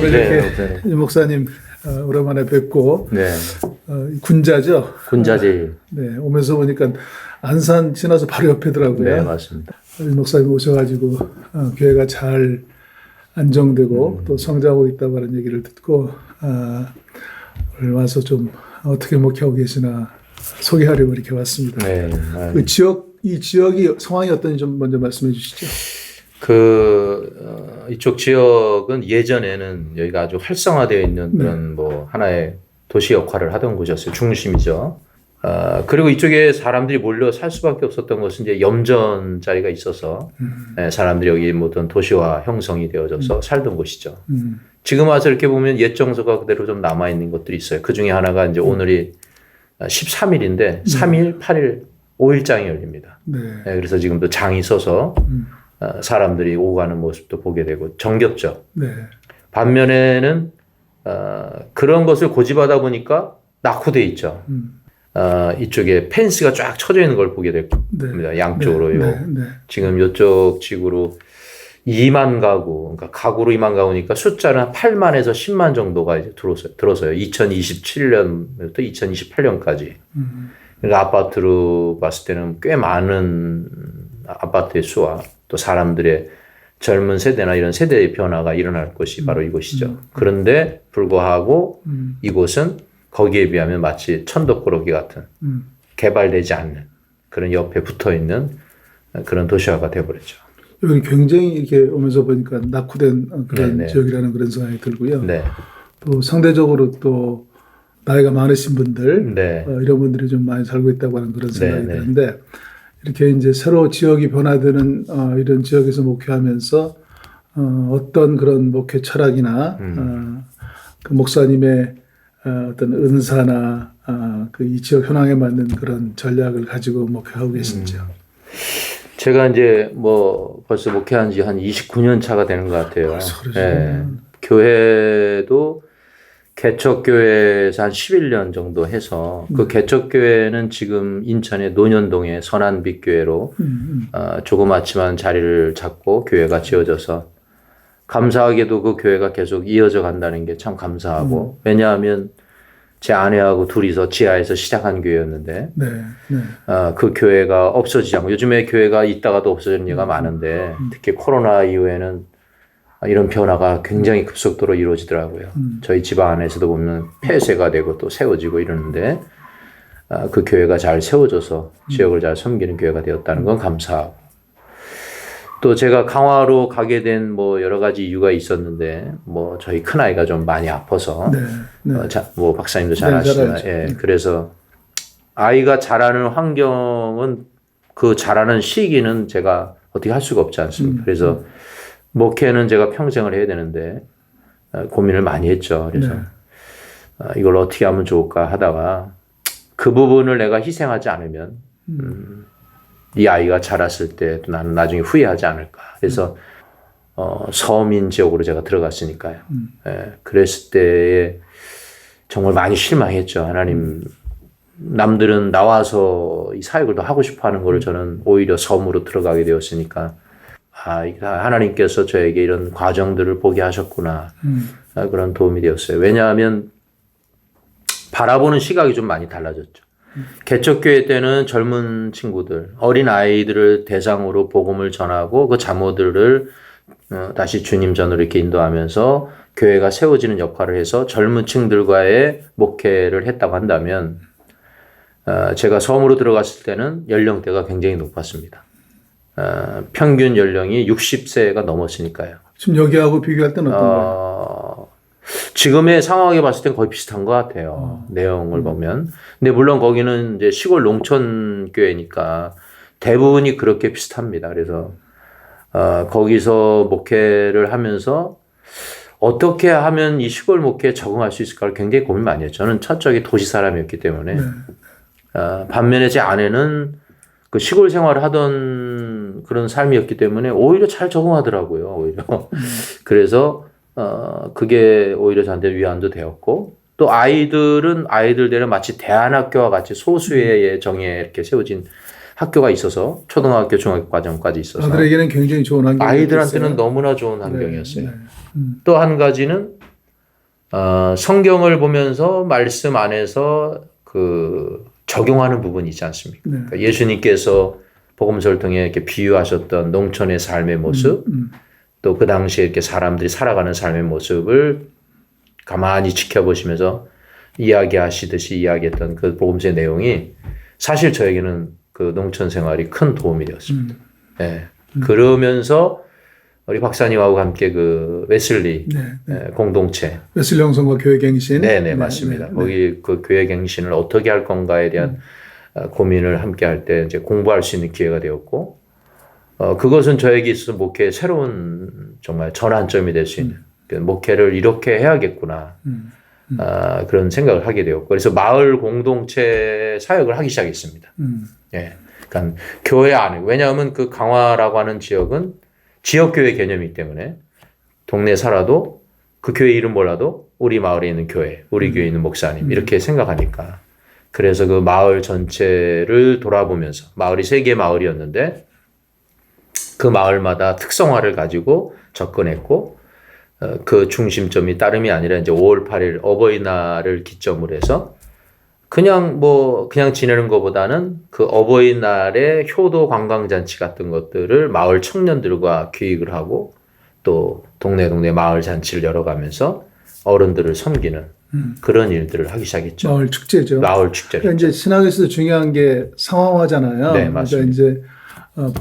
오늘 네, 이렇게 목사님 오랜만에 뵙고 네. 군자죠. 군자재일. 네, 오면서 보니까 안산 지나서 바로 옆이더라고요. 네, 맞습니다. 목사님 오셔가지고 교회가 잘 안정되고 또 성장하고 있다고 하는 얘기를 듣고 오늘 와서 좀 어떻게 목회하고 계시나 소개하려고 이렇게 왔습니다. 네. 그 이 지역이 상황이 어떤지 좀 먼저 말씀해 주시죠. 이쪽 지역은 예전에는 여기가 아주 활성화되어 있는 그런 뭐 하나의 도시 역할을 하던 곳이었어요. 중심이죠. 그리고 이쪽에 사람들이 몰려 살 수밖에 없었던 것은 이제 염전 자리가 있어서 사람들이 여기 모든 도시화 형성이 되어져서 살던 곳이죠. 지금 와서 이렇게 보면 옛 정서가 그대로 좀 남아있는 것들이 있어요. 그 중에 하나가 이제 오늘이 13일인데 3일, 8일, 5일장이 열립니다. 네. 그래서 지금도 장이 서서 사람들이 오가는 모습도 보게 되고 정겹죠. 네. 반면에는 그런 것을 고집하다 보니까 낙후돼 있죠. 이쪽에 펜스가 쫙 쳐져 있는 걸 보게 됩니다. 네. 양쪽으로요. 네. 네. 지금 이쪽 지구로 2만 가구, 그러니까 가구로 2만 가구니까 숫자는 한 8만에서 10만 정도가 이제 들어서요. 2027년부터 2028년까지. 그러니까 아파트로 봤을 때는 꽤 많은 아파트의 수와 또 사람들의 젊은 세대나 이런 세대의 변화가 일어날 것이 바로 이곳이죠. 그런데 불구하고 이곳은 거기에 비하면 마치 천덕꾸러기 같은 개발되지 않는 그런 옆에 붙어 있는 그런 도시화가 되어버렸죠. 여기 굉장히 이렇게 오면서 보니까 낙후된 그런 네네. 지역이라는 그런 생각이 들고요. 네. 또 상대적으로 또 나이가 많으신 분들 네. 이런 분들이 좀 많이 살고 있다고 하는 그런 생각이 네네. 드는데 이렇게 이제 새로 지역이 변화되는 이런 지역에서 목회하면서 어떤 그런 목회 철학이나 그 목사님의 어떤 은사나 그 이 지역 현황에 맞는 그런 전략을 가지고 목회하고 계신지요. 제가 이제 뭐 벌써 목회한 지 한 29년 차가 되는 것 같아요. 네. 교회도 개척교회에서 한 11년 정도 해서 그 개척교회는 지금 인천의 논현동의 선한빛교회로 조그맣지만 자리를 잡고 교회가 지어져서 감사하게도 그 교회가 계속 이어져 간다는 게 참 감사하고 왜냐하면 제 아내하고 둘이서 지하에서 시작한 교회였는데 네. 네. 그 교회가 없어지지 않고 요즘에 교회가 있다가도 없어지는 예가 많은데 특히 코로나 이후에는 이런 변화가 굉장히 급속도로 이루어지더라고요. 저희 집안 안에서도 보면 폐쇄가 되고 또 세워지고 이러는데 그 교회가 잘 세워져서 지역을 잘 섬기는 교회가 되었다는 건 감사하고 또 제가 강화로 가게 된 뭐 여러 가지 이유가 있었는데 뭐 저희 큰아이가 좀 많이 아파서 네. 네. 뭐 박사님도 잘 아시지만 그래서 아이가 자라는 환경은 그 자라는 시기는 제가 어떻게 할 수가 없지 않습니까? 그래서 목회는 제가 평생을 해야 되는데 고민을 많이 했죠. 그래서 이걸 어떻게 하면 좋을까 하다가 그 부분을 내가 희생하지 않으면 이 아이가 자랐을 때 나는 나중에 후회하지 않을까. 그래서 서민 지역으로 제가 들어갔으니까요. 그랬을 때에 정말 많이 실망했죠. 하나님 남들은 나와서 이 사역을 더 하고 싶어 하는 거를 저는 오히려 섬으로 들어가게 되었으니까 하나님께서 저에게 이런 과정들을 보게 하셨구나. 그런 도움이 되었어요. 왜냐하면 바라보는 시각이 좀 많이 달라졌죠. 개척교회 때는 젊은 친구들, 어린 아이들을 대상으로 복음을 전하고 그 자모들을 다시 주님 전으로 이렇게 인도하면서 교회가 세워지는 역할을 해서 젊은 층들과의 목회를 했다고 한다면 제가 섬으로 들어갔을 때는 연령대가 굉장히 높았습니다. 평균 연령이 60세가 넘었으니까요. 지금 여기하고 비교할 때는 어떤가요? 지금의 상황에 봤을 땐 거의 비슷한 것 같아요. 내용을 보면. 근데 물론 거기는 이제 시골 농촌 교회니까 대부분이 그렇게 비슷합니다. 그래서 거기서 목회를 하면서 어떻게 하면 이 시골 목회에 적응할 수 있을까를 굉장히 고민 많이 했죠. 저는 첫적이 도시 사람이었기 때문에. 반면에 제 아내는 그 시골 생활을 하던 그런 삶이었기 때문에 오히려 잘 적응하더라고요. 오히려. 그래서 그게 오히려 저한테 위안도 되었고 또 아이들은 아이들대로 마치 대안학교와 같이 소수의 정예에 이렇게 세워진 학교가 있어서 초등학교, 중학교 과정까지 있어서 아들에게는 굉장히 좋은 환경이었어요. 아이들한테는 너무나 좋은 환경이었어요. 또 한 가지는 성경을 보면서 말씀 안에서 그 적용하는 부분이 있지 않습니까? 네. 그러니까 예수님께서 복음서를 통해 이렇게 비유하셨던 농촌의 삶의 모습, 또 그 당시에 이렇게 사람들이 살아가는 삶의 모습을 가만히 지켜보시면서 이야기하시듯이 이야기했던 그 복음서의 내용이 사실 저에게는 그 농촌 생활이 큰 도움이 되었습니다. 네. 그러면서 우리 박사님하고 함께 그 웨슬리 공동체. 웨슬리 영성과 교회갱신. 네네, 맞습니다. 거기 그 교회갱신을 어떻게 할 건가에 대한 고민을 함께 할 때 이제 공부할 수 있는 기회가 되었고, 그것은 저에게 있어서 목회의 새로운 정말 전환점이 될 수 있는, 목회를 이렇게 해야겠구나. 그런 생각을 하게 되었고, 그래서 마을 공동체 사역을 하기 시작했습니다. 예. 그러니까 교회 안에, 왜냐하면 그 강화라고 하는 지역은 지역교회 개념이기 때문에 동네에 살아도 그 교회 이름 몰라도 우리 마을에 있는 교회, 우리 교회에 있는 목사님 이렇게 생각하니까 그래서 그 마을 전체를 돌아보면서 마을이 3개의 마을이었는데 그 마을마다 특성화를 가지고 접근했고 그 중심점이 다름이 아니라 이제 5월 8일 어버이날을 기점으로 해서 그냥 지내는 것보다는 그 어버이날에 효도 관광잔치 같은 것들을 마을 청년들과 기획을 하고 또 동네 마을 잔치를 열어가면서 어른들을 섬기는 그런 일들을 하기 시작했죠. 마을 축제죠. 마을 축제를. 그러니까 이제 신학에서 중요한 게 상황화잖아요. 네, 맞습니다. 그러니까 이제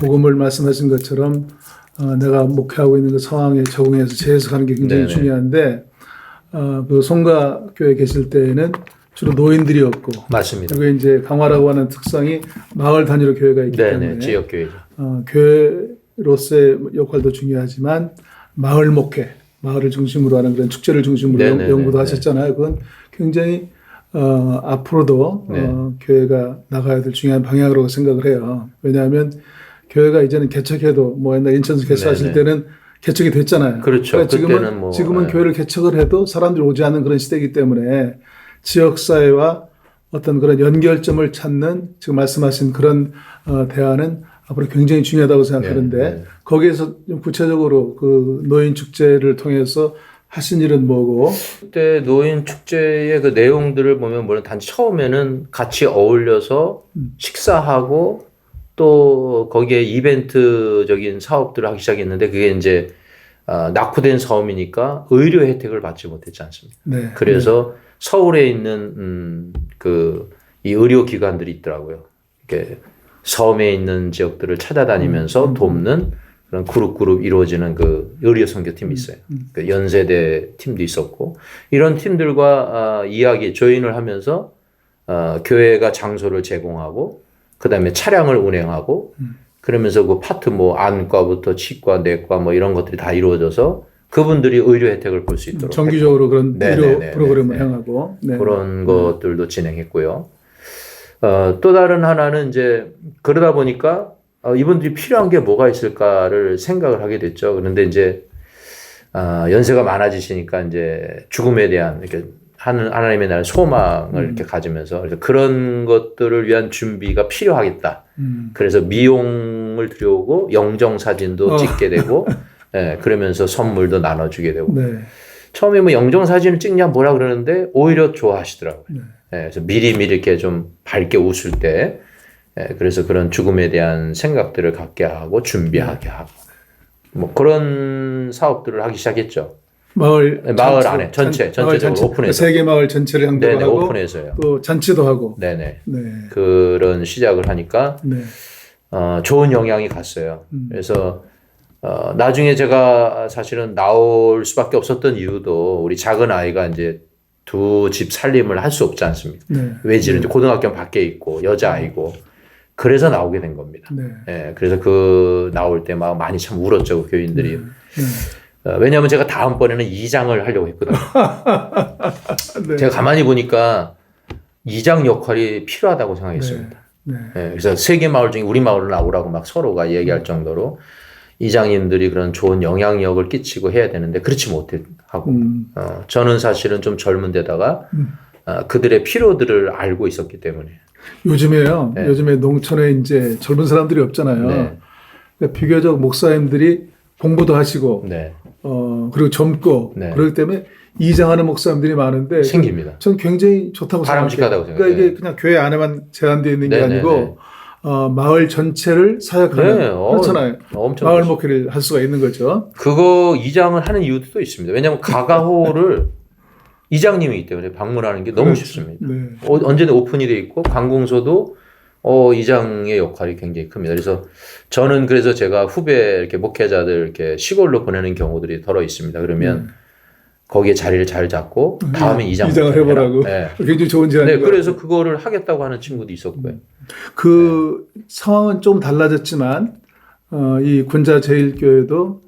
복음을 말씀하신 것처럼 내가 목회하고 있는 그 상황에 적응해서 재해석하는 게 굉장히 네네. 중요한데 그 송가 교회 계실 때에는 주로 노인들이었고, 맞습니다. 그리고 이제 강화라고 하는 특성이 마을 단위로 교회가 있기 때문에 지역 교회죠. 교회로서의 역할도 중요하지만 마을 목회, 마을을 중심으로 하는 그런 축제를 중심으로 연구도 하셨잖아요. 그건 굉장히 앞으로도 교회가 나가야 될 중요한 방향으로 생각을 해요. 왜냐하면 교회가 이제는 개척해도 옛날 인천에서 개척하실 때는 개척이 됐잖아요. 그렇죠. 그러니까 지금은 교회를 개척을 해도 사람들이 오지 않는 그런 시대이기 때문에 지역사회와 어떤 그런 연결점을 찾는 지금 말씀하신 그런 대안은 앞으로 굉장히 중요하다고 생각하는데 거기에서 좀 구체적으로 그 노인 축제를 통해서 하신 일은 뭐고? 그때 노인 축제의 그 내용들을 보면 물론 단지 처음에는 같이 어울려서 식사하고 또 거기에 이벤트적인 사업들을 하기 시작했는데 그게 이제 낙후된 사업이니까 의료 혜택을 받지 못했지 않습니까? 네. 그래서 서울에 있는 이 의료 기관들이 있더라고요. 이렇게 섬에 있는 지역들을 찾아다니면서 돕는 그런 그룹 이루어지는 그 의료 선교팀이 있어요. 그 연세대 팀도 있었고 이런 팀들과 조인을 하면서 교회가 장소를 제공하고 그다음에 차량을 운행하고 그러면서 그 파트 안과부터 치과, 내과 이런 것들이 다 이루어져서 그분들이 의료 혜택을 볼 수 있도록 정기적으로 그런 의료 프로그램을 행하고 그런 것들도 진행했고요. 또 다른 하나는 이제 그러다 보니까 이분들이 필요한 게 뭐가 있을까를 생각을 하게 됐죠. 그런데 이제 연세가 많아지시니까 이제 죽음에 대한 이렇게 하나님의 나라의 소망을 이렇게 가지면서 그래서 그런 것들을 위한 준비가 필요하겠다. 그래서 미용을 들여오고 영정 사진도 찍게 되고. 그러면서 선물도 나눠주게 되고. 처음에 영정 사진을 찍냐 뭐라 그러는데 오히려 좋아하시더라고요. 그래서 미리 이렇게 좀 밝게 웃을 때, 그래서 그런 죽음에 대한 생각들을 갖게 하고 준비하게 하고, 그런 사업들을 하기 시작했죠. 마을 안에 전체적으로 오픈해서. 세계 마을 전체를 향도로 하고, 오픈해서요. 또 잔치도 하고. 그런 시작을 하니까 좋은 영향이 갔어요. 그래서 나중에 제가 사실은 나올 수밖에 없었던 이유도 우리 작은 아이가 이제 2집 살림을 할 수 없지 않습니까? 외지는 이제 고등학교 밖에 있고 여자아이고 그래서 나오게 된 겁니다. 그래서 나올 때 막 많이 참 울었죠, 교인들이. 왜냐하면 제가 다음번에는 2장을 하려고 했거든요. 제가 가만히 보니까 2장 역할이 필요하다고 생각했습니다. 그래서 세계 마을 중에 우리 마을로 나오라고 막 서로가 얘기할 정도로 이장님들이 그런 좋은 영향력을 끼치고 해야 되는데 그렇지 못하고 저는 사실은 좀 젊은 데다가 그들의 필요들을 알고 있었기 때문에 요즘에요. 요즘에 농촌에 이제 젊은 사람들이 없잖아요. 그러니까 비교적 목사님들이 공부도 하시고 그리고 젊고 그렇기 때문에 이장하는 목사님들이 많은데 생깁니다. 전 굉장히 좋다고 바람직하다고 생각해요. 그러니까 이게 그냥 교회 안에만 제한되어 있는 게 아니고 마을 전체를 사역하는 그렇잖아요. 엄청 마을 목회를 할 수가 있는 거죠. 그거 이장을 하는 이유도 또 있습니다. 왜냐하면 가가호를 이장님이기 때문에 방문하는 게 너무 쉽습니다. 네. 언제나 오픈이 돼 있고 관공서도 이장의 역할이 굉장히 큽니다. 그래서 저는 그래서 제가 후배 이렇게 목회자들 이렇게 시골로 보내는 경우들이 더러 있습니다. 그러면 거기에 자리를 잘 잡고 다음에 이장을 해보라고. 네. 굉장히 좋은 제안이에요. 네, 그래서 그거를 하겠다고 하는 친구도 있었고요. 그 상황은 좀 달라졌지만 이 군자제일교회도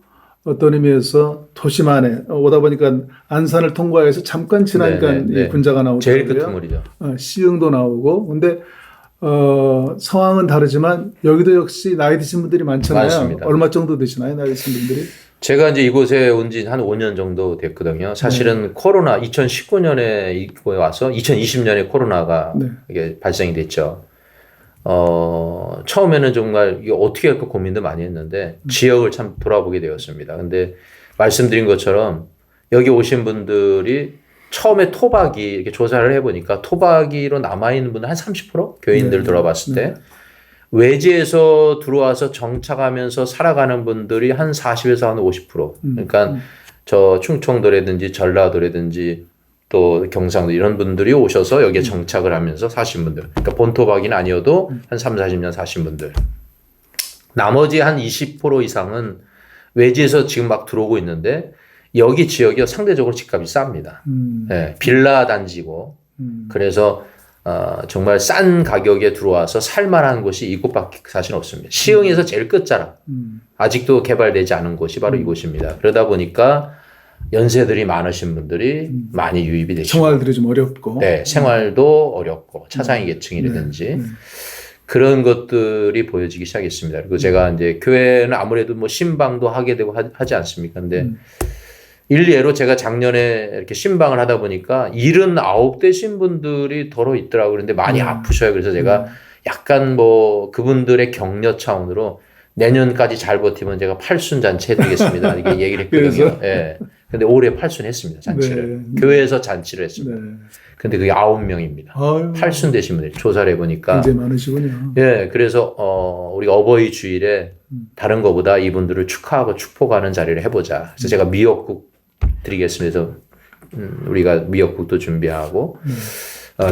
어떤 의미에서 도심 안에 오다 보니까 안산을 통과해서 잠깐 지나니까 이 군자가 나오고 제일 끝머리죠. 시흥도 나오고 근데 상황은 다르지만 여기도 역시 나이 드신 분들이 많잖아요. 맞습니다. 얼마 정도 되시나요, 나이 드신 분들이? 제가 이제 이곳에 온 지 한 5년 정도 됐거든요. 사실은 코로나 2019년에 이곳에 와서 2020년에 코로나가 이게 발생이 됐죠. 처음에는 정말 이게 어떻게 할까 고민도 많이 했는데 지역을 참 돌아보게 되었습니다. 근데 말씀드린 것처럼 여기 오신 분들이 처음에 토박이 이렇게 조사를 해보니까 토박이로 남아있는 분들 한 30% 교인들 돌아봤을 때 외지에서 들어와서 정착하면서 살아가는 분들이 한 40에서 한 50%. 그러니까 저 충청도라든지 전라도라든지 또 경상도 이런 분들이 오셔서 여기에 정착을 하면서 사신 분들. 그러니까 본토박이는 아니어도 한 3, 40년 사신 분들. 나머지 한 20% 이상은 외지에서 지금 막 들어오고 있는데 여기 지역이 상대적으로 집값이 쌉니다. 네, 빌라 단지고 그래서 정말 싼 가격에 들어와서 살만한 곳이 이곳밖에 사실 없습니다. 시흥에서 제일 끝자락. 아직도 개발되지 않은 곳이 바로 이곳입니다. 그러다 보니까 연세들이 많으신 분들이 많이 유입이 되시고 생활들이 좀 어렵고 네, 생활도 어렵고 차상위 계층이라든지 그런 것들이 보여지기 시작했습니다. 그리고 제가 이제 교회는 아무래도 뭐 신방도 하게 되고 하지 않습니까? 근데 일례로 제가 작년에 이렇게 신방을 하다 보니까 79 신분들이 더러 있더라고요. 그런데 많이 아프셔요. 그래서 제가 약간 뭐 그분들의 격려 차원으로 내년까지 잘 버티면 제가 팔순 잔치 해드리겠습니다. 이렇게 얘기를 했거든요. 예. 근데 올해 팔순 했습니다. 잔치를. 교회에서 잔치를 했습니다. 근데 그게 9명입니다. 팔순 되신 분들이 조사를 해보니까. 굉장히 많으시군요. 예. 그래서, 우리가 어버이 주일에 다른 거보다 이분들을 축하하고 축복하는 자리를 해보자. 그래서 제가 미역국 드리겠습니다. 그래서, 우리가 미역국도 준비하고,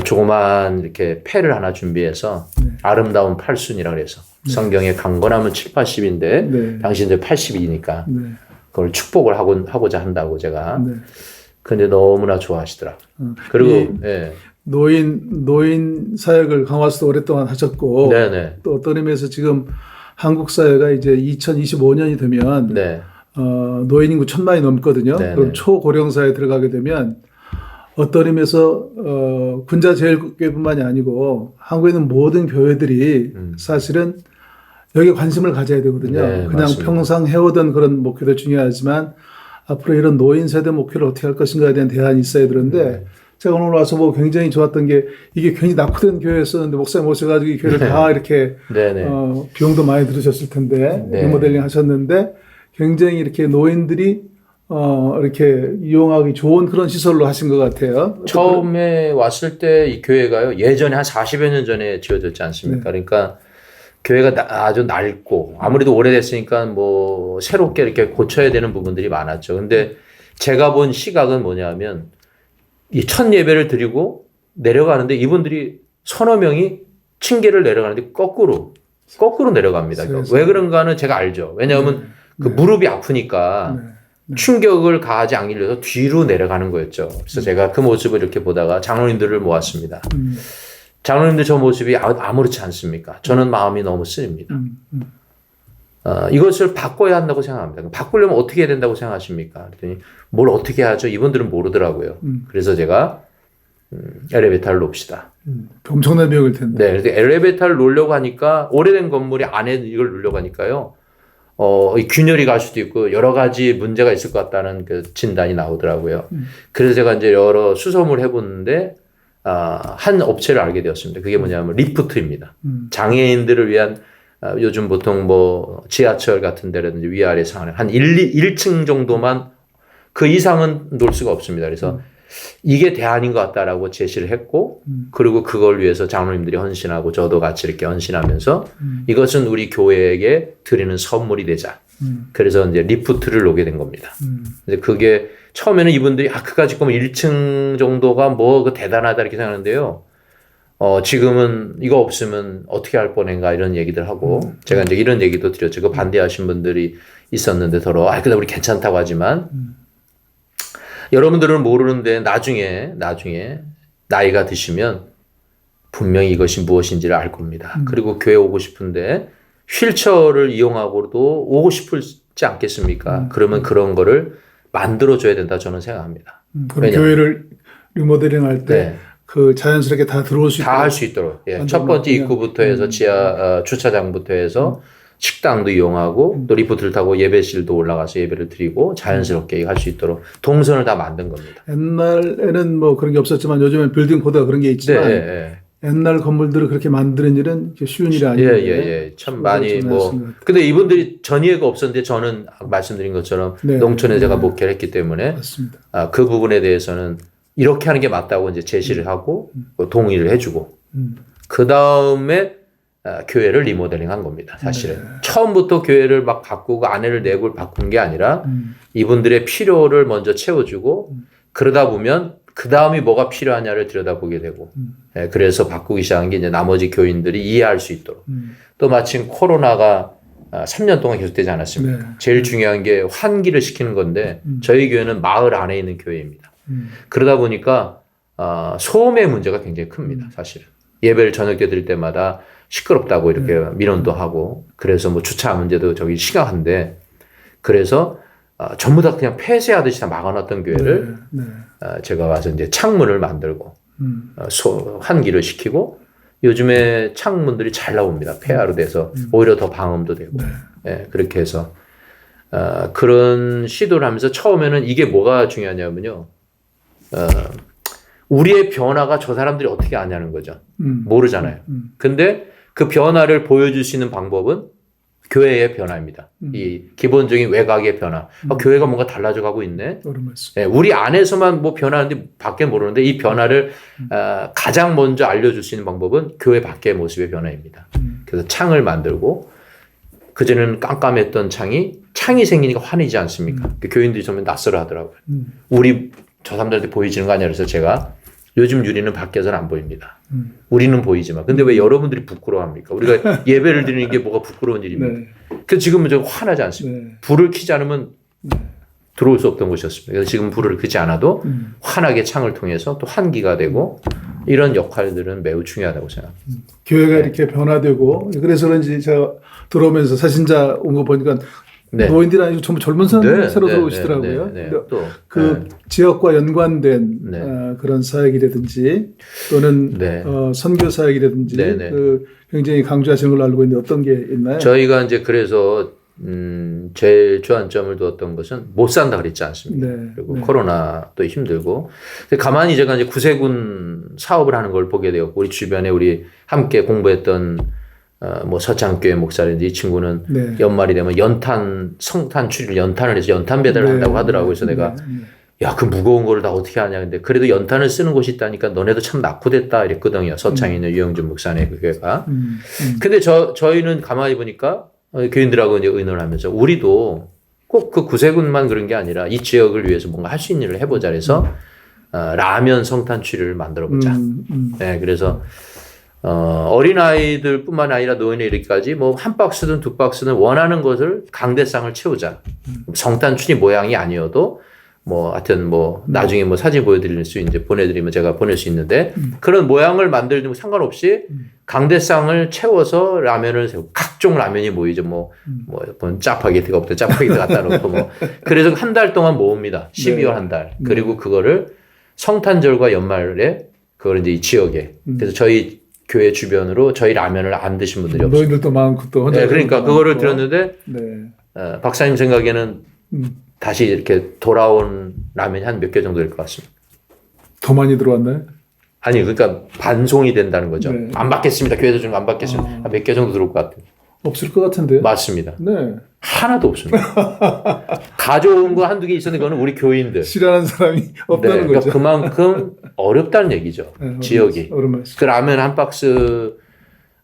조그만 이렇게 패를 하나 준비해서 아름다운 팔순이라 그래서 성경에 강건하면 7, 80인데 당신들 80이니까 그걸 축복을 하고자 한다고 제가. 근데 너무나 좋아하시더라. 그리고 노인 사역을 강화수도 오랫동안 하셨고 또 어떤 의미에서 지금 한국 사회가 이제 2025년이 되면 노인 인구 1,000만이 넘거든요. 그럼 초고령 사회에 들어가게 되면 어떤 의미에서 군자제일교회뿐만이 아니고 한국에 있는 모든 교회들이 사실은 여기에 관심을 가져야 되거든요. 그냥 맞습니다. 평상 해오던 그런 목표도 중요하지만 앞으로 이런 노인 세대 목표를 어떻게 할 것인가에 대한 대안이 있어야 되는데 제가 오늘 와서 보고 굉장히 좋았던 게 이게 괜히 낙후된 교회였었는데 목사님 오셔가지고 이 교회를 다 이렇게 비용도 많이 들으셨을 텐데 리모델링 하셨는데 굉장히 이렇게 노인들이 이렇게 이용하기 좋은 그런 시설로 하신 것 같아요. 처음에 왔을 때 이 교회가요, 예전에 한 40여 년 전에 지어졌지 않습니까? 그러니까 교회가 아주 낡고 아무래도 오래됐으니까 뭐 새롭게 이렇게 고쳐야 되는 부분들이 많았죠. 근데 제가 본 시각은 뭐냐면 이 첫 예배를 드리고 내려가는데 이분들이 서너 명이 층계를 내려가는데 거꾸로 내려갑니다. 그러니까 왜 그런가는 제가 알죠. 왜냐하면 그 무릎이 아프니까 충격을 가하지 않기 위해서 뒤로 내려가는 거였죠. 그래서 제가 그 모습을 이렇게 보다가 장로님들을 모았습니다. 장로님들 저 모습이 아무렇지 않습니까? 저는 마음이 너무 쓰립니다. 이것을 바꿔야 한다고 생각합니다. 바꾸려면 어떻게 해야 된다고 생각하십니까? 그랬더니 뭘 어떻게 하죠? 이분들은 모르더라고요. 그래서 제가 엘리베이터를 놓읍시다. 엄청난 비용일 텐데. 네, 그래서 엘리베이터를 놓으려고 하니까 오래된 건물이 안에 이걸 놓으려고 하니까요. 균열이 갈 수도 있고 여러 가지 문제가 있을 것 같다는 그 진단이 나오더라고요. 그래서 제가 이제 여러 수소문을 해보는데 한 업체를 알게 되었습니다. 그게 뭐냐면 리프트입니다. 장애인들을 위한 요즘 보통 뭐 지하철 같은 데라든지 위아래 상하는 한 1층 정도만 그 이상은 놓을 수가 없습니다. 그래서 이게 대안인 것 같다라고 제시를 했고, 그리고 그걸 위해서 장로님들이 헌신하고 저도 같이 이렇게 헌신하면서 이것은 우리 교회에게 드리는 선물이 되자. 그래서 이제 리프트를 놓게 된 겁니다. 근데 그게 처음에는 이분들이 그까짓 거면 1층 정도가 뭐 대단하다 이렇게 생각하는데요. 지금은 이거 없으면 어떻게 할 뻔한가 이런 얘기들 하고 제가 이제 이런 얘기도 드렸죠. 그 반대하신 분들이 있었는데 서로 그래 우리 괜찮다고 하지만 여러분들은 모르는데 나중에 나이가 드시면 분명히 이것이 무엇인지를 알 겁니다. 그리고 교회 오고 싶은데 휠체어를 이용하고도 오고 싶지 않겠습니까? 그러면 그런 거를 만들어줘야 된다 저는 생각합니다. 그럼 교회를 리모델링 할 때 그 자연스럽게 다 들어올 수 있도록 다 할 수 있도록 첫 번째 입구부터 해서 지하 주차장부터 해서 식당도 이용하고 또 리프트를 타고 예배실도 올라가서 예배를 드리고 자연스럽게 할 수 있도록 동선을 다 만든 겁니다. 옛날에는 뭐 그런 게 없었지만 요즘엔 빌딩 코드가 그런 게 있지만 옛날 건물들을 그렇게 만드는 일은 쉬운 일이 아닌데 참 많이 근데 이분들이 전이해가 없었는데 저는 말씀드린 것처럼 농촌에 제가 목회를 했기 때문에 맞습니다. 그 부분에 대해서는 이렇게 하는 게 맞다고 이제 제시를 하고 동의를 해주고 그 다음에 교회를 리모델링 한 겁니다. 사실은 처음부터 교회를 막 바꾸고 안에를 내부를 바꾼 게 아니라 이분들의 필요를 먼저 채워주고 그러다 보면 그 다음이 뭐가 필요하냐를 들여다보게 되고 그래서 바꾸기 시작한 게 이제 나머지 교인들이 이해할 수 있도록 또 마침 코로나가 3년 동안 계속되지 않았습니까? 제일 중요한 게 환기를 시키는 건데 저희 교회는 마을 안에 있는 교회입니다. 그러다 보니까 소음의 문제가 굉장히 큽니다. 사실은 예배를 저녁 때 드릴 때마다 시끄럽다고 이렇게 민원도 하고 그래서 뭐 주차 문제도 저기 심각한데 그래서 전부 다 그냥 폐쇄하듯이 다 막아놨던 교회를 제가 와서 이제 창문을 만들고 환기를 시키고 요즘에 창문들이 잘 나옵니다. 폐화로 돼서 오히려 더 방음도 되고 그렇게 해서 그런 시도를 하면서 처음에는 이게 뭐가 중요하냐면요. 우리의 변화가 저 사람들이 어떻게 아냐는 거죠. 모르잖아요. 근데 그 변화를 보여줄 수 있는 방법은 교회의 변화입니다. 이 기본적인 외곽의 변화. 교회가 뭔가 달라져 가고 있네. 우리 안에서만 뭐 변하는데 밖에 모르는데 이 변화를 가장 먼저 알려줄 수 있는 방법은 교회 밖의 모습의 변화입니다. 그래서 창을 만들고 그전에는 깜깜했던 창이 생기니까 환해지지 않습니까? 교인들이 정말 낯설어 하더라고요. 우리 저 사람들한테 보이지는 거 아니야. 그래서 제가 요즘 유리는 밖에서는 안 보입니다. 우리는 보이지만. 근데 왜 여러분들이 부끄러워합니까? 우리가 예배를 드리는 게 뭐가 부끄러운 일입니까? 그래서 지금은 좀 환하지 않습니다. 불을 켜지 않으면 들어올 수 없던 곳이었습니다. 그래서 지금 불을 켜지 않아도 환하게 창을 통해서 또 환기가 되고 이런 역할들은 매우 중요하다고 생각합니다. 교회가 이렇게 변화되고 그래서 그런지 제가 들어오면서 사진자 온 거 보니까 노인들이 아니고 전부 젊은 사람들이 새로 들어오시더라고요. 또 지역과 연관된 그런 사역이라든지 또는 선교 사역이라든지 굉장히 강조하시는 걸로 알고 있는데 어떤 게 있나요? 저희가 이제 그래서 제일 주안점을 두었던 것은 못 산다 그랬지 않습니까? 그리고 코로나도 힘들고 가만히 제가 이제 구세군 사업을 하는 걸 보게 되었고 우리 주변에 우리 함께 공부했던 뭐 서창교회 목사인데 이 친구는 연말이 되면 성탄 추리를 연탄을 해서 연탄 배달을 한다고 하더라고요. 그래서 내가 야, 그 무거운 거를 다 어떻게 하냐. 근데 그래도 연탄을 쓰는 곳이 있다니까 너네도 참 낙후됐다 이랬거든요. 서창에 있는 유영준 목사네 그 교회가. 근데 저희는 가만히 보니까 교인들하고 이제 의논을 하면서 우리도 꼭 그 구세군만 그런 게 아니라 이 지역을 위해서 뭔가 할 수 있는 일을 해보자. 그래서 라면 성탄 추리를 만들어 보자. 그래서 어린아이들 뿐만 아니라 노인에 이르기까지 뭐 한 박스든 두 박스든 원하는 것을 강대상을 채우자. 성탄추리 모양이 아니어도 뭐 하여튼 뭐 나중에 뭐 사진 보여드릴 수 이제 보내드리면 제가 보낼 수 있는데 그런 모양을 만들면 상관없이 강대상을 채워서 라면을 세우고 각종 라면이 모이죠. 뭐 짜파게티가 없다 짜파게티 갖다 놓고 뭐 그래서 한 달 동안 모읍니다. 12월 한 달. 그리고 그거를 성탄절과 연말에 그걸 이제 이 지역에 그래서 저희 교회 주변으로 저희 라면을 안 드신 분들이 없어요. 노인들도 많고 또 혼자 그러니까 그거를 들었는데 박사님 생각에는 다시 이렇게 돌아온 라면이 한 몇 개 정도 될 것 같습니다. 더 많이 들어왔나요? 아니 그러니까 반송이 된다는 거죠. 안 받겠습니다. 교회에서 준 거 안 받겠습니다. 몇 개 정도 들어올 것 같아요. 없을 것 같은데요. 맞습니다. 네. 하나도 없습니다. 가져온 거 한두 개 있었는데 그거는 우리 교인들. 싫어하는 사람이 없다는 그러니까 거죠. 그만큼 어렵다는 얘기죠. 네, 지역이. 그 라면 한 박스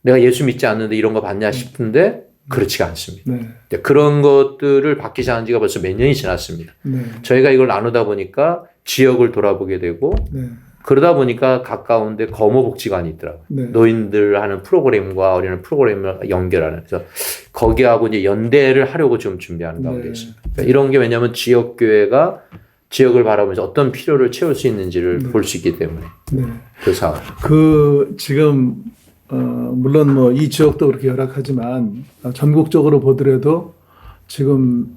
내가 예수 믿지 않는데 이런 거 받냐 싶은데 그렇지가 않습니다. 네. 그런 것들을 받기 시작한 지가 벌써 몇 년이 지났습니다. 네. 저희가 이걸 나누다 보니까 지역을 돌아보게 되고 네. 그러다 보니까 가까운데 거모복지관이 있더라고요. 네. 노인들 하는 프로그램과 어린이 프로그램을 연결하는. 그래서 거기하고 이제 연대를 하려고 좀 준비하는 가운데 있습니다. 그러니까 이런 게 왜냐하면 지역교회가 지역을 바라보면서 어떤 필요를 채울 수 있는지를 볼 수 있기 때문에 네. 그 사업. 지금 물론 뭐 이 지역도 그렇게 열악하지만 전국적으로 보더라도 지금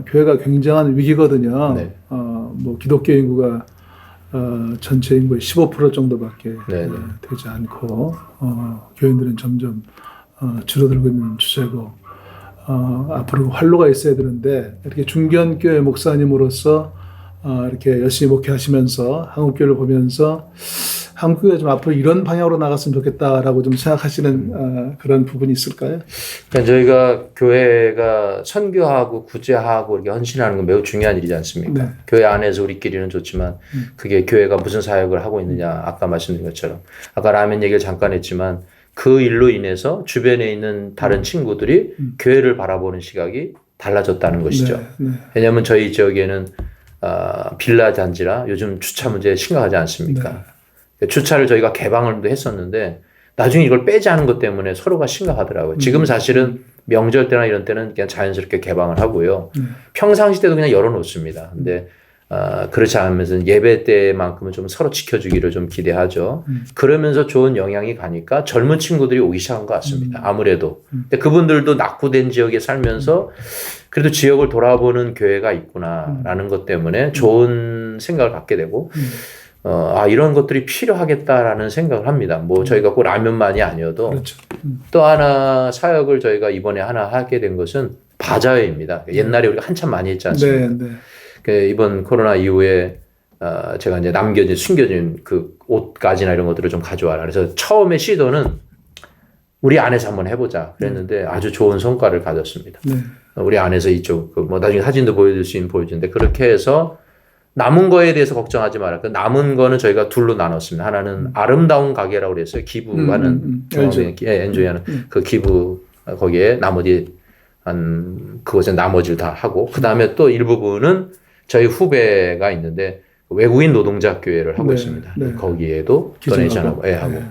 교회가 굉장한 위기거든요. 네. 뭐 기독교 인구가 전체 인구의 15% 정도밖에 네. 되지 않고 교인들은 점점 줄어들고 있는 추세고 앞으로 활로가 있어야 되는데 이렇게 중견교회 목사님으로서 이렇게 열심히 목회하시면서 한국교회를 보면서 한국교회가 좀 앞으로 이런 방향으로 나갔으면 좋겠다라고 좀 생각하시는 그런 부분이 있을까요? 그러니까 저희가 교회가 선교하고 구제하고 이렇게 헌신하는 건 매우 중요한 일이지 않습니까? 네. 교회 안에서 우리끼리는 좋지만 그게 교회가 무슨 사역을 하고 있느냐 아까 말씀드린 것처럼 아까 라면 얘기를 잠깐 했지만 그 일로 인해서 주변에 있는 다른 친구들이 교회를 바라보는 시각이 달라졌다는 것이죠. 네. 네. 왜냐하면 저희 지역에는 빌라 단지라 요즘 주차 문제 심각하지 않습니까? 네. 주차를 저희가 개방을 했었는데 나중에 이걸 빼지 않은 것 때문에 서로가 심각하더라고요. 지금 사실은 명절 때나 이런 때는 그냥 자연스럽게 개방을 하고요. 평상시 때도 그냥 열어놓습니다. 근데 그렇지 않으면서 예배 때만큼은 좀 서로 지켜주기를 좀 기대하죠. 그러면서 좋은 영향이 가니까 젊은 친구들이 오기 시작한 것 같습니다. 아무래도. 근데 그분들도 낙후된 지역에 살면서 그래도 지역을 돌아보는 교회가 있구나라는 것 때문에 좋은 생각을 갖게 되고 이런 것들이 필요하겠다라는 생각을 합니다. 뭐 저희가 꼭 라면만이 아니어도 그렇죠. 또 하나 사역을 저희가 이번에 하나 하게 된 것은 바자회입니다. 옛날에 우리가 한참 많이 했지 않습니까? 네. 네. 이번 코로나 이후에 제가 이제 남겨진 숨겨진 그 옷가지나 이런 것들을 좀 가져와라. 그래서 처음에 시도는 우리 안에서 한번 해보자 그랬는데 아주 좋은 성과를 가졌습니다. 네. 우리 안에서 이쪽 뭐 나중에 사진도 보여줄 수 있는 보여주는데 그렇게 해서 남은 거에 대해서 걱정하지 마라. 그 남은 거는 저희가 둘로 나눴습니다. 하나는 아름다운 가게라고 그랬어요. 기부하는 엔조이하는 그 기부 거기에 나머지 그것에 나머지를 다 하고 그 다음에 또 일부분은 저희 후배가 있는데 외국인 노동자 교회를 하고 있습니다. 네. 거기에도 도네이션하고 하고 네.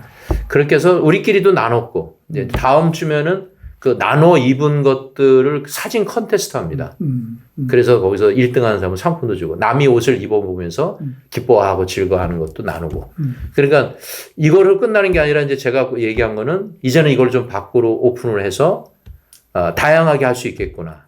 그렇게 해서 우리끼리도 나눴고 이제 다음 주면은 그 나눠 입은 것들을 사진 컨테스트 합니다. 그래서 거기서 1등하는 사람은 상품도 주고 남이 옷을 입어보면서 기뻐하고 즐거워하는 것도 나누고 그러니까 이거를 끝나는 게 아니라 이제 제가 얘기한 거는 이제는 이걸 좀 밖으로 오픈을 해서 다양하게 할 수 있겠구나.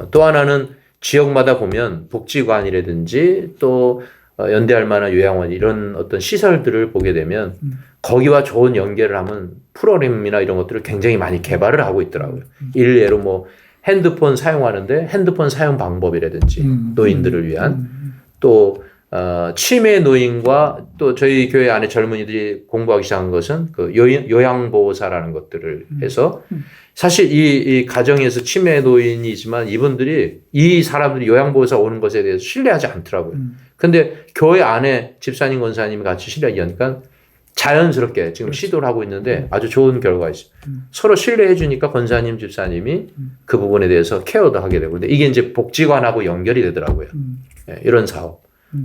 또 하나는 지역마다 보면 복지관이라든지 또 연대할 만한 요양원 이런 어떤 시설들을 보게 되면 거기와 좋은 연계를 하면 프로그램이나 이런 것들을 굉장히 많이 개발을 하고 있더라고요. 일례로 뭐 핸드폰 사용하는데 핸드폰 사용 방법이라든지 노인들을 위한 또 치매 노인과 또 저희 교회 안에 젊은이들이 공부하기 시작한 것은 그 요양보호사라는 것들을 해서 사실 이 가정에서 치매 노인이지만 이분들이 이 사람들이 요양보호사 오는 것에 대해서 신뢰하지 않더라고요. 근데 교회 안에 집사님, 권사님이 같이 신뢰하니까 자연스럽게 지금 시도를 하고 있는데 아주 좋은 결과가 있어요. 서로 신뢰해 주니까 권사님, 집사님이 그 부분에 대해서 케어도 하게 되고 근데 이게 이제 복지관하고 연결이 되더라고요. 네, 이런 사업.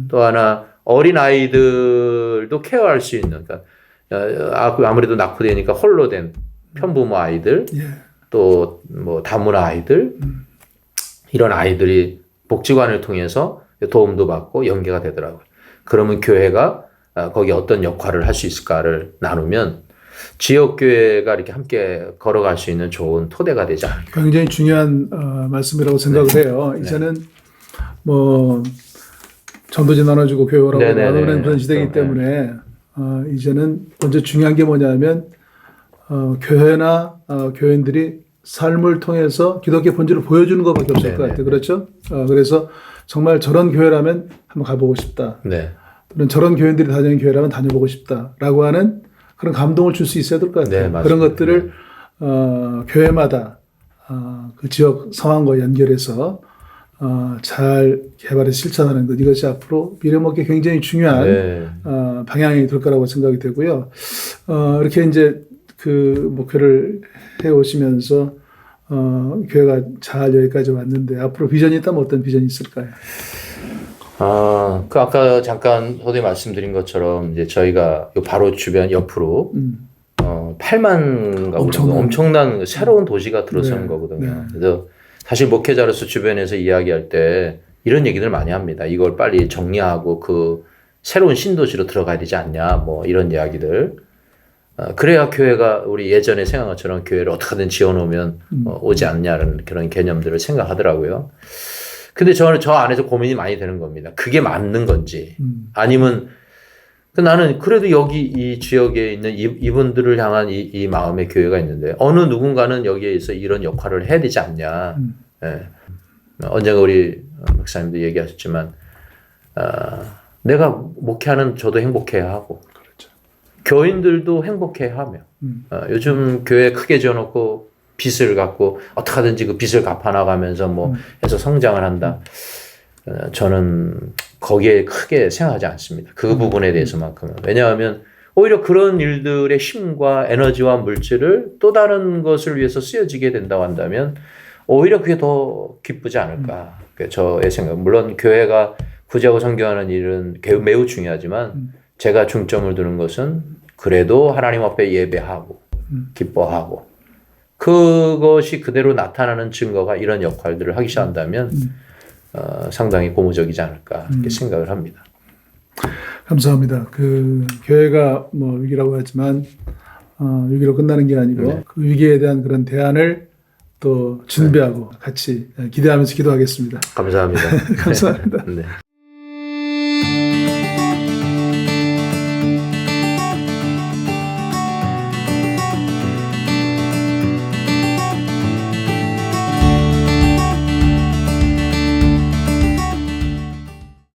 또 하나 어린 아이들도 케어할 수 있는 그러니까 아무래도 낙후되니까 홀로 된 편부모 아이들 또 뭐 다문화 아이들 이런 아이들이 복지관을 통해서 도움도 받고 연계가 되더라고요. 그러면 교회가 거기 어떤 역할을 할 수 있을까를 나누면 지역교회가 이렇게 함께 걸어갈 수 있는 좋은 토대가 되지 않을까. 굉장히 중요한 말씀이라고 생각을 해요. 이제는 뭐 전도지 나눠주고 교회라고 나누는 그런 시대이기 때문에 이제는 먼저 중요한 게 뭐냐면 교회나 교인들이 삶을 통해서 기독교 본질을 보여주는 것밖에 없을 것 같아요. 그렇죠? 그래서 정말 저런 교회라면 한번 가보고 싶다. 또는 저런 교인들이 다니는 교회라면 다녀보고 싶다라고 하는 그런 감동을 줄 수 있어야 될 것 같아요. 그런 것들을 교회마다 그 지역 상황과 연결해서 잘 개발해서 실천하는 것, 이것이 앞으로 미래목에 굉장히 중요한 네. 방향이 될 거라고 생각이 되고요. 이렇게 이제 그 목표를 해오시면서 교회가 잘 여기까지 왔는데 앞으로 비전이 있다면 어떤 비전이 있을까요? 그 아까 잠깐 선생님 말씀드린 것처럼 이제 저희가 요 바로 주변 옆으로 8만 가구 엄청난 새로운 도시가 들어서는 네, 거거든요. 네. 그래서 사실 목회자로서 주변에서 이야기할 때 이런 얘기들 많이 합니다. 이걸 빨리 정리하고 그 새로운 신도시로 들어가야 되지 않냐, 뭐 이런 이야기들. 그래야 교회가 우리 예전에 생각한 것처럼 교회를 어떻게든 지어놓으면 오지 않냐는 그런 개념들을 생각하더라고요. 근데 저는 저 안에서 고민이 많이 되는 겁니다. 그게 맞는 건지 아니면 나는 그래도 여기 이 지역에 있는 이분들을 향한 이 마음의 교회가 있는데 어느 누군가는 여기에서 이런 역할을 해야 되지 않냐. 예. 언젠가 우리 목사님도 얘기하셨지만 내가 목회하는 저도 행복해야 하고 그렇죠. 교인들도 행복해야 하며 요즘 교회 크게 지어놓고 빚을 갖고 어떻게 하든지 그 빚을 갚아나가면서 뭐 해서 성장을 한다. 저는 거기에 크게 생각하지 않습니다. 그 부분에 대해서만큼은. 왜냐하면 오히려 그런 일들의 힘과 에너지와 물질을 또 다른 것을 위해서 쓰여지게 된다고 한다면 오히려 그게 더 기쁘지 않을까. 저의 생각. 물론 교회가 구제하고 선교하는 일은 매우 중요하지만 제가 중점을 두는 것은 그래도 하나님 앞에 예배하고 기뻐하고 그것이 그대로 나타나는 증거가 이런 역할들을 하기 시작한다면 상당히 고무적이지 않을까 이렇게 생각을 합니다. 감사합니다. 그 교회가 뭐 위기라고 하지만 위기로 끝나는 게 아니고 네. 그 위기에 대한 그런 대안을 또 준비하고 같이 기대하면서 기도하겠습니다. 감사합니다. 감사합니다. 네.